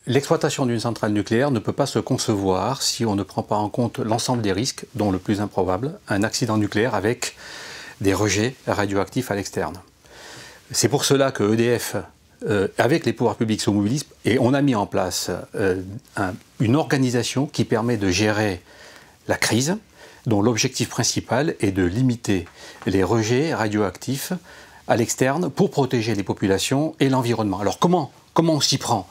L'exploitation d'une centrale nucléaire ne peut pas se concevoir si on ne prend pas en compte l'ensemble des risques, dont le plus improbable, un accident nucléaire avec des rejets radioactifs à l'externe. C'est pour cela que EDF, avec les pouvoirs publics, se mobilise et on a mis en place une organisation qui permet de gérer la crise, dont l'objectif principal est de limiter les rejets radioactifs à l'externe pour protéger les populations et l'environnement. Alors comment on s'y prend?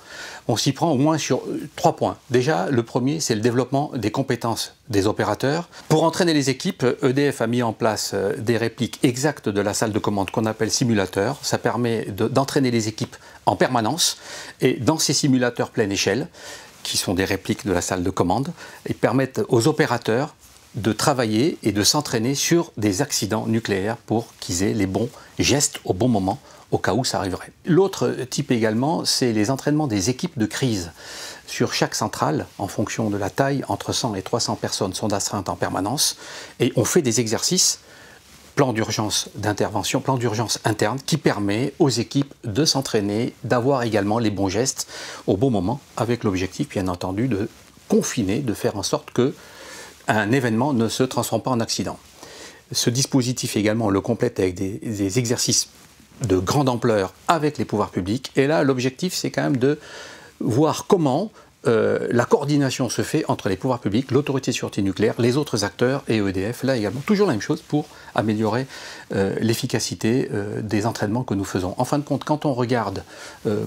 On s'y prend au moins sur 3 points. Déjà, le premier, c'est le développement des compétences des opérateurs. Pour entraîner les équipes, EDF a mis en place des répliques exactes de la salle de commande qu'on appelle simulateur. Ça permet d'entraîner les équipes en permanence. Et dans ces simulateurs pleine échelle, qui sont des répliques de la salle de commande, ils permettent aux opérateurs de travailler et de s'entraîner sur des accidents nucléaires pour qu'ils aient les bons gestes au bon moment, au cas où ça arriverait. L'autre type également, c'est les entraînements des équipes de crise. Sur chaque centrale, en fonction de la taille, entre 100 et 300 personnes sont astreintes en permanence et on fait des exercices, plan d'urgence d'intervention, plan d'urgence interne, qui permet aux équipes de s'entraîner, d'avoir également les bons gestes au bon moment, avec l'objectif, bien entendu, de confiner, de faire en sorte que un événement ne se transforme pas en accident. Ce dispositif également, on le complète avec des exercices de grande ampleur avec les pouvoirs publics. Et là, l'objectif, c'est quand même de voir comment la coordination se fait entre les pouvoirs publics, l'autorité de sûreté nucléaire, les autres acteurs et EDF. Là également, toujours la même chose pour améliorer l'efficacité des entraînements que nous faisons. En fin de compte, quand on regarde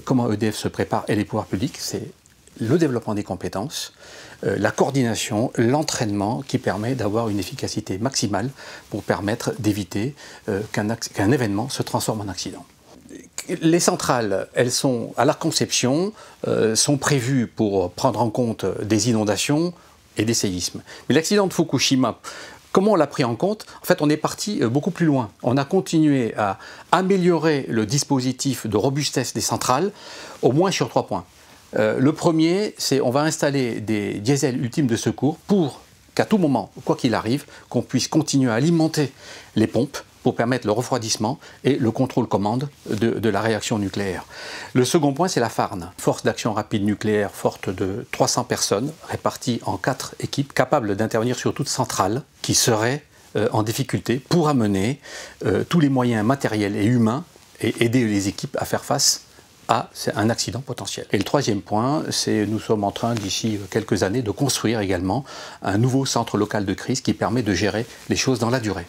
comment EDF se prépare et les pouvoirs publics, c'est le développement des compétences, la coordination, l'entraînement qui permet d'avoir une efficacité maximale pour permettre d'éviter qu'un événement se transforme en accident. Les centrales, elles sont à leur conception, sont prévues pour prendre en compte des inondations et des séismes. Mais l'accident de Fukushima, comment on l'a pris en compte? En fait, on est parti beaucoup plus loin. On a continué à améliorer le dispositif de robustesse des centrales, au moins sur 3 points. Le premier, c'est on va installer des diesels ultimes de secours pour qu'à tout moment, quoi qu'il arrive, qu'on puisse continuer à alimenter les pompes pour permettre le refroidissement et le contrôle-commande de la réaction nucléaire. Le second point, c'est la FARN, Force d'action rapide nucléaire, forte de 300 personnes, réparties en 4 équipes, capables d'intervenir sur toute centrale qui serait en difficulté pour amener tous les moyens matériels et humains et aider les équipes à faire face à un accident potentiel. Et le troisième point, c'est nous sommes en train d'ici quelques années de construire également un nouveau centre local de crise qui permet de gérer les choses dans la durée.